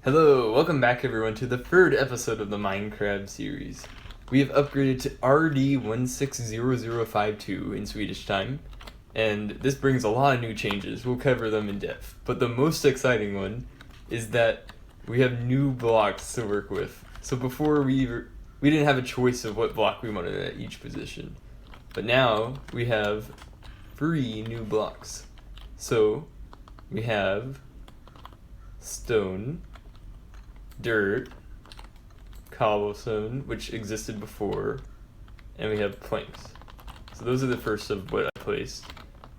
Hello, welcome back everyone to the third episode of the Minecrab series. We have upgraded to RD160052 in Swedish time, and this brings a lot of new changes. We'll cover them in depth. But the most exciting one is that we have new blocks to work with. So before we didn't have a choice of what block we wanted at each position. But now we have 3 new blocks. So we have stone, dirt, cobblestone, which existed before, and we have planks. So those are the first of what I placed.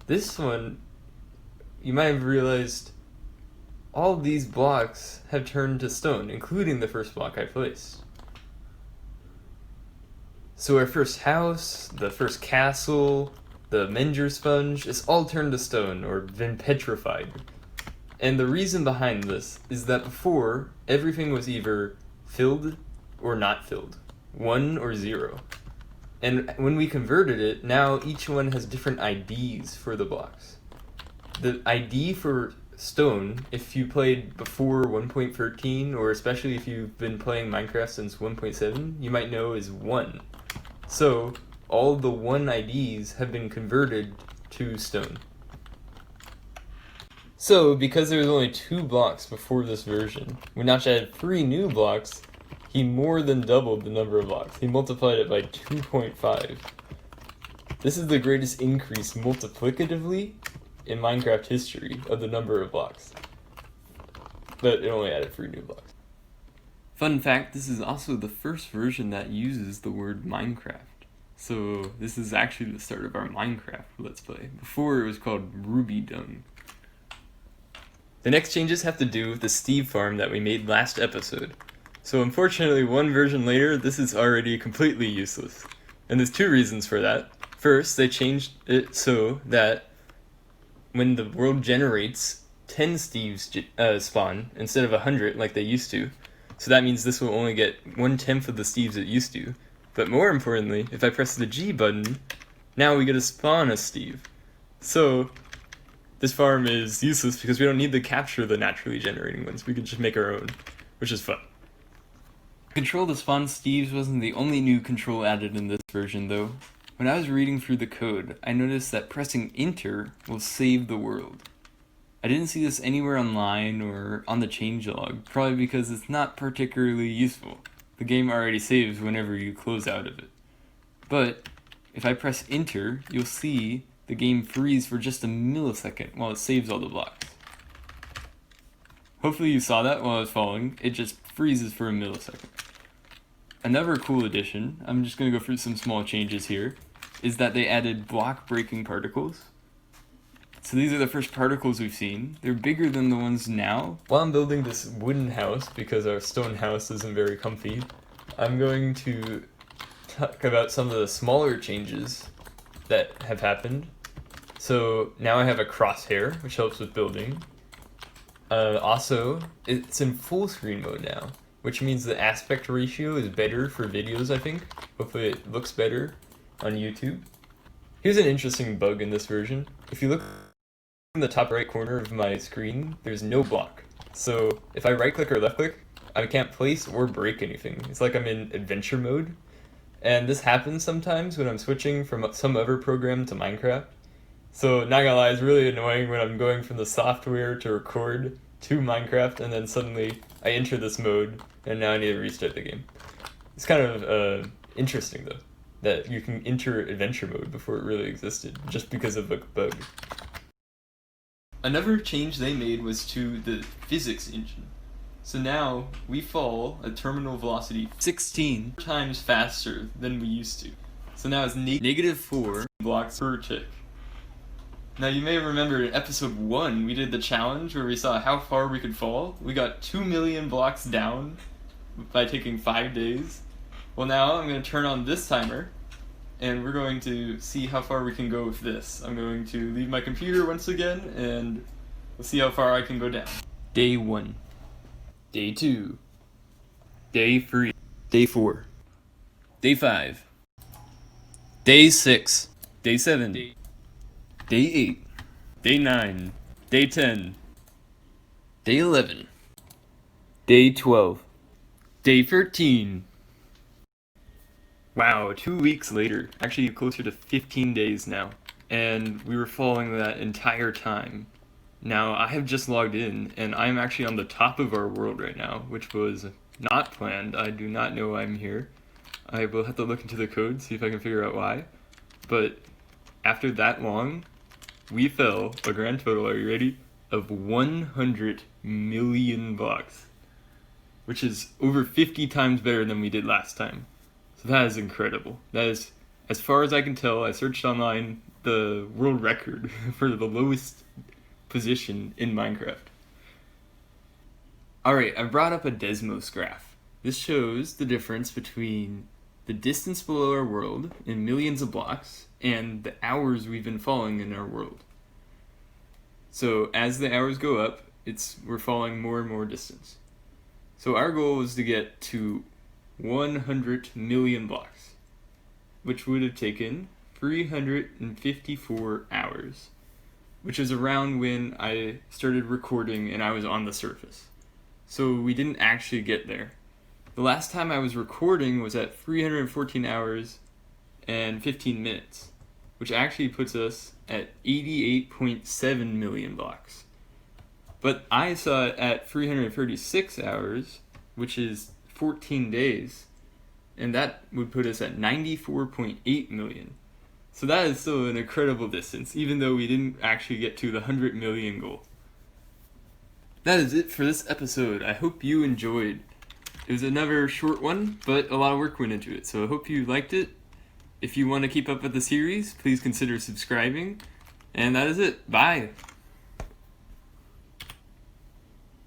This one, you might have realized all of these blocks have turned to stone, including the first block I placed. So our first house, the first castle, the Menger sponge, it's all turned to stone or been petrified. And the reason behind this is that before, everything was either filled or not filled, 1 or 0. And when we converted it, now each one has different IDs for the blocks. The ID for stone, if you played before 1.13, or especially if you've been playing Minecraft since 1.7, you might know is 1. So, all the 1 IDs have been converted to stone. So, because there was only 2 blocks before this version, when Notch added 3 new blocks, he more than doubled the number of blocks. He multiplied it by 2.5. This is the greatest increase multiplicatively in Minecraft history of the number of blocks. But it only added 3 new blocks. Fun fact, this is also the first version that uses the word Minecraft. So, this is actually the start of our Minecraft Let's Play. Before it was called Ruby Dung. The next changes have to do with the Steve farm that we made last episode. So unfortunately, one version later, this is already completely useless. And there's 2 reasons for that. First, they changed it so that when the world generates, 10 Steves spawn instead of 100 like they used to. So that means this will only get 1/10 of the Steves it used to. But more importantly, if I press the G button, now we get to spawn a Steve. So this farm is useless because we don't need to capture the naturally generating ones. We can just make our own, which is fun. Control to spawn Steves wasn't the only new control added in this version though. When I was reading through the code, I noticed that pressing enter will save the world. I didn't see this anywhere online or on the changelog, probably because it's not particularly useful. The game already saves whenever you close out of it. But if I press enter, you'll see the game freeze for just a millisecond while it saves all the blocks. Hopefully you saw that while I was falling, it just freezes for a millisecond. Another cool addition, I'm just going to go through some small changes here, is that they added block breaking particles. So these are the first particles we've seen. They're bigger than the ones now. While I'm building this wooden house, because our stone house isn't very comfy, I'm going to talk about some of the smaller changes that have happened. So now I have a crosshair, which helps with building. Also, it's in full screen mode now, which means the aspect ratio is better for videos, I think. Hopefully it looks better on YouTube. Here's an interesting bug in this version. If you look in the top right corner of my screen, there's no block. So if I right click or left click, I can't place or break anything. It's like I'm in adventure mode. And this happens sometimes when I'm switching from some other program to Minecraft. So not gonna lie, it's really annoying when I'm going from the software to record to Minecraft and then suddenly I enter this mode and now I need to restart the game. It's kind of interesting though, that you can enter adventure mode before it really existed, just because of a bug. Another change they made was to the physics engine. So now we fall at terminal velocity 16 times faster than we used to. So now it's -4 blocks per tick. Now you may remember in episode 1 we did the challenge where we saw how far we could fall. We got 2 million blocks down by taking 5 days. Well now I'm going to turn on this timer and we're going to see how far we can go with this. I'm going to leave my computer once again and we'll see how far I can go down. Day 1. Day 2. Day 3. Day 4. Day 5. Day 6. Day 7. Day 8. Day 9. Day 10. Day 11. Day 12. Day 13. Wow, 2 weeks later. Actually, closer to 15 days now. And we were following that entire time. Now, I have just logged in, and I'm actually on the top of our world right now, which was not planned. I do not know I'm here. I will have to look into the code, see if I can figure out why. But after that long, we fell a grand total, are you ready? Of 100 million blocks, which is over 50 times better than we did last time. So that is incredible. That is, as far as I can tell, I searched online, the world record for the lowest position in Minecraft. Alright, I brought up a Desmos graph. This shows the difference between the distance below our world in millions of blocks and the hours we've been falling in our world. So as the hours go up, we're falling more and more distance. So our goal was to get to 100 million blocks, which would have taken 354 hours, which is around when I started recording and I was on the surface. So we didn't actually get there. The last time I was recording was at 314 hours and 15 minutes, which actually puts us at 88.7 million blocks. But I saw it at 336 hours, which is 14 days, and that would put us at 94.8 million. So that is still an incredible distance, even though we didn't actually get to the 100 million goal. That is it for this episode. I hope you enjoyed. It was another short one, but a lot of work went into it, so I hope you liked it. If you want to keep up with the series, please consider subscribing. And that is it. Bye!